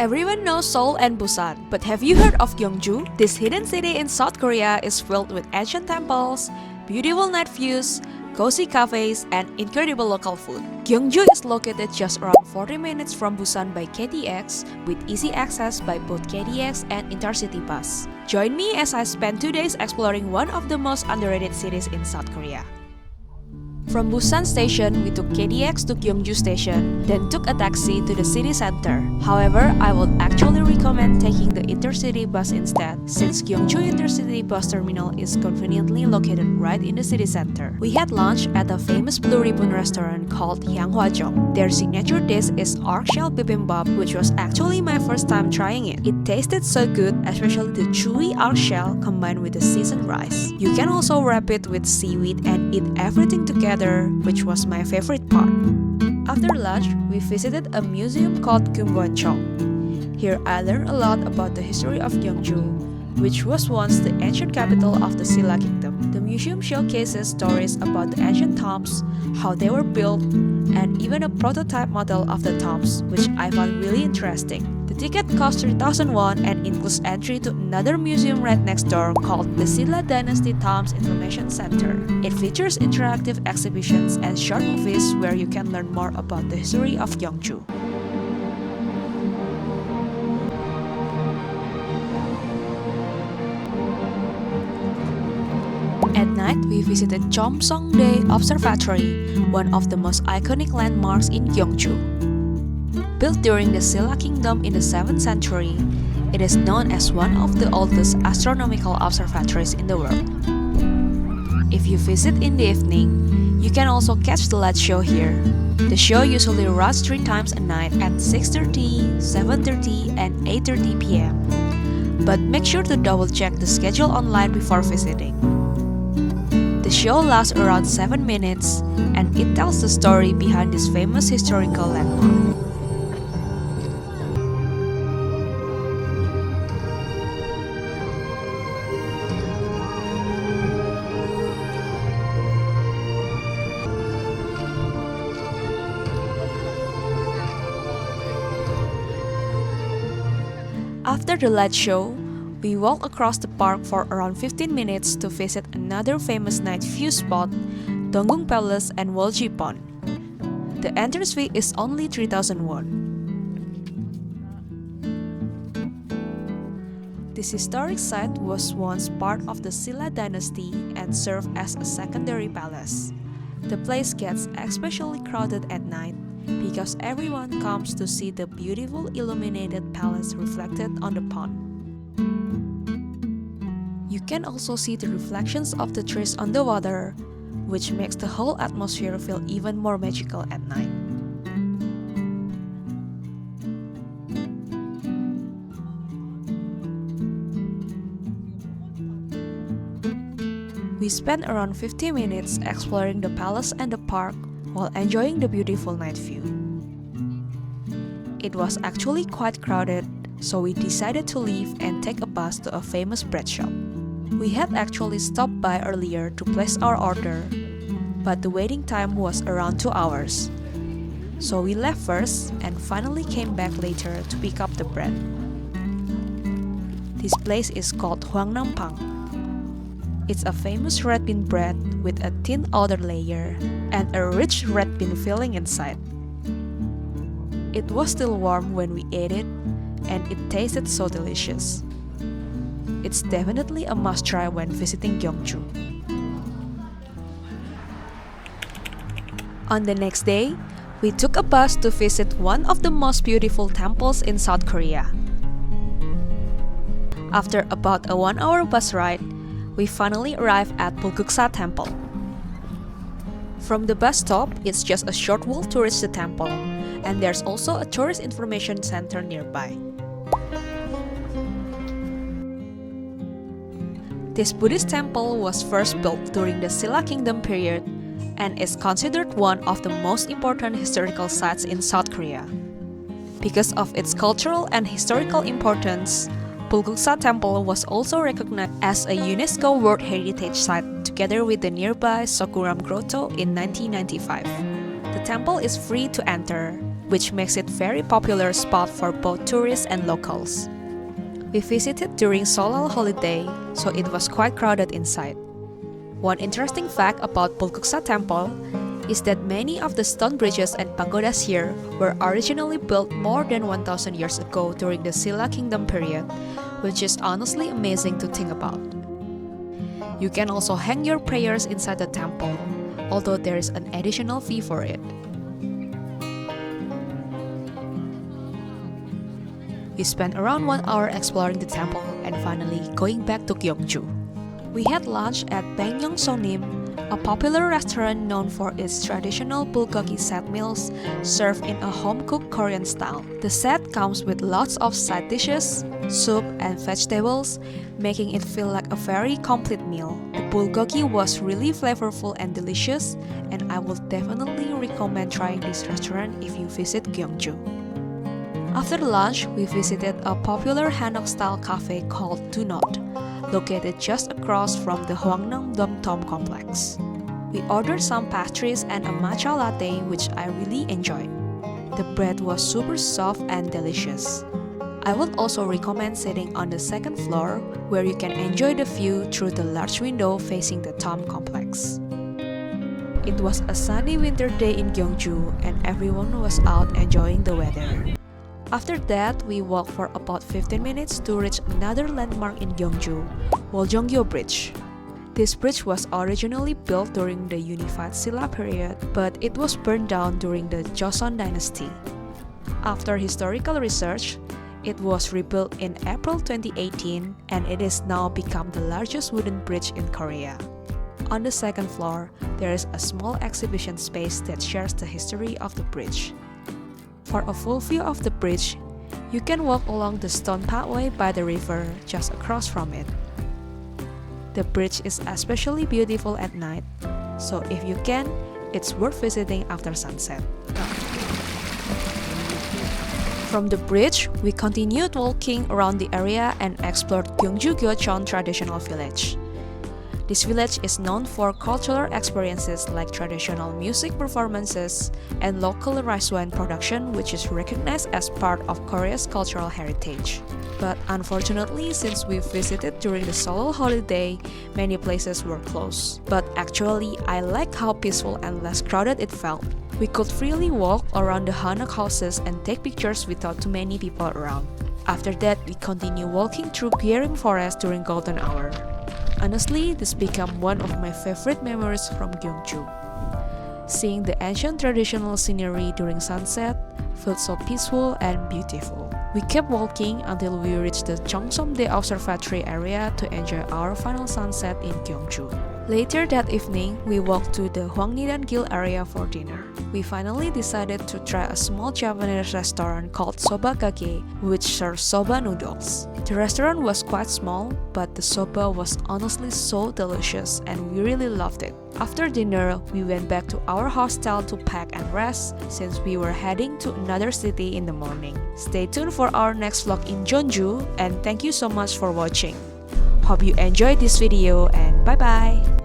Everyone knows Seoul and Busan, but have you heard of Gyeongju? This hidden city in South Korea is filled with ancient temples, beautiful night views, cozy cafes, and incredible local food. Gyeongju is located just around 40 minutes from Busan by KTX, with easy access by both KTX and Intercity bus. Join me as I spend 2 days exploring one of the most underrated cities in South Korea. From Busan Station, we took KTX to Gyeongju Station, then took a taxi to the city center. However, I would actually recommend taking the Intercity bus instead, since Gyeongju Intercity bus terminal is conveniently located right in the city center. We had lunch at a famous Blue Ribbon restaurant called Hyanghwajung. Their signature dish is ark-shell bibimbap, which was actually my first time trying it. It tasted so good, especially the chewy ark-shell combined with the seasoned rice. You can also wrap it with seaweed and eat everything together, which was my favorite part. After lunch, we visited a museum called Geumgwanchong. Here I learned a lot about the history of Gyeongju, which was once the ancient capital of the Silla Kingdom. The museum showcases stories about the ancient tombs, how they were built, and even a prototype model of the tombs, which I found really interesting. The ticket costs 3,000 won and includes entry to another museum right next door called the Silla Dynasty Tombs Information Center. It features interactive exhibitions and short movies where you can learn more about the history of Gyeongju. At night, we visited Cheomseongdae Observatory, one of the most iconic landmarks in Gyeongju. Built during the Silla Kingdom in the 7th century, it is known as one of the oldest astronomical observatories in the world. If you visit in the evening, you can also catch the light show here. The show usually runs 3 times a night at 6:30, 7:30, and 8:30 p.m. But make sure to double check the schedule online before visiting. The show lasts around 7 minutes, and it tells the story behind this famous historical landmark. After the light show, we walked across the park for around 15 minutes to visit another famous night view spot, Donggung Palace and Wolji Pond. The entrance fee is only 3,000 won. This historic site was once part of the Silla dynasty and served as a secondary palace. The place gets especially crowded at night because everyone comes to see the beautiful illuminated palace reflected on the pond. You can also see the reflections of the trees on the water, which makes the whole atmosphere feel even more magical at night. We spent around 50 minutes exploring the palace and the park while enjoying the beautiful night view. It was actually quite crowded, so we decided to leave and take a bus to a famous bread shop. We had actually stopped by earlier to place our order, but the waiting time was around 2 hours. So we left first and finally came back later to pick up the bread. This place is called Hwangnam-bbang. It's a famous red bean bread with a thin outer layer and a rich red bean filling inside. It was still warm when we ate it, and it tasted so delicious. It's definitely a must-try when visiting Gyeongju. On the next day, we took a bus to visit one of the most beautiful temples in South Korea. After about a 1-hour bus ride, we finally arrived at Bulguksa Temple. From the bus stop, it's just a short walk to reach the temple, and there's also a tourist information center nearby. This Buddhist temple was first built during the Silla Kingdom period and is considered one of the most important historical sites in South Korea. Because of its cultural and historical importance, Bulguksa Temple was also recognized as a UNESCO World Heritage Site together with the nearby Sokuram Grotto in 1995. The temple is free to enter, which makes it very popular spot for both tourists and locals. We visited during Seoul holiday, so it was quite crowded inside. One interesting fact about Bulguksa Temple is that many of the stone bridges and pagodas here were originally built more than 1,000 years ago during the Silla Kingdom period, which is honestly amazing to think about. You can also hang your prayers inside the temple, although there is an additional fee for it. We spent around 1 hour exploring the temple and finally going back to Gyeongju. We had lunch at Baengnyeon Sonnim, a popular restaurant known for its traditional bulgogi set meals served in a home-cooked Korean style. The set comes with lots of side dishes, soup, and vegetables, making it feel like a very complete meal. The bulgogi was really flavorful and delicious, and I would definitely recommend trying this restaurant if you visit Gyeongju. After lunch, we visited a popular Hanok-style cafe called Do Not, located just across from the Hwangnam-bbang tomb complex. We ordered some pastries and a matcha latte, which I really enjoyed. The bread was super soft and delicious. I would also recommend sitting on the second floor, where you can enjoy the view through the large window facing the tomb complex. It was a sunny winter day in Gyeongju, and everyone was out enjoying the weather. After that, we walked for about 15 minutes to reach another landmark in Gyeongju, Woljeonggyo Bridge. This bridge was originally built during the Unified Silla period, but it was burned down during the Joseon dynasty. After historical research, it was rebuilt in April 2018, and it is now become the largest wooden bridge in Korea. On the second floor, there is a small exhibition space that shares the history of the bridge. For a full view of the bridge, you can walk along the stone pathway by the river just across from it. The bridge is especially beautiful at night, so if you can, it's worth visiting after sunset. From the bridge, we continued walking around the area and explored Gyeongju Gyochon traditional village. This village is known for cultural experiences like traditional music performances and local rice wine production, which is recognized as part of Korea's cultural heritage. But unfortunately, since we visited during the Seoul holiday, many places were closed. But actually, I liked how peaceful and less crowded it felt. We could freely walk around the Hanok houses and take pictures without too many people around. After that, we continued walking through Gyerim forest during golden hour. Honestly, this became one of my favorite memories from Gyeongju. Seeing the ancient traditional scenery during sunset felt so peaceful and beautiful. We kept walking until we reached the Cheomseongdae Observatory area to enjoy our final sunset in Gyeongju. Later that evening, we walked to the Hwangnam-bbang area for dinner. We finally decided to try a small Japanese restaurant called Sobakage, which serves soba noodles. The restaurant was quite small, but the soba was honestly so delicious and we really loved it. After dinner, we went back to our hostel to pack and rest since we were heading to another city in the morning. Stay tuned for our next vlog in Gyeongju, and thank you so much for watching. Hope you enjoyed this video, and bye bye!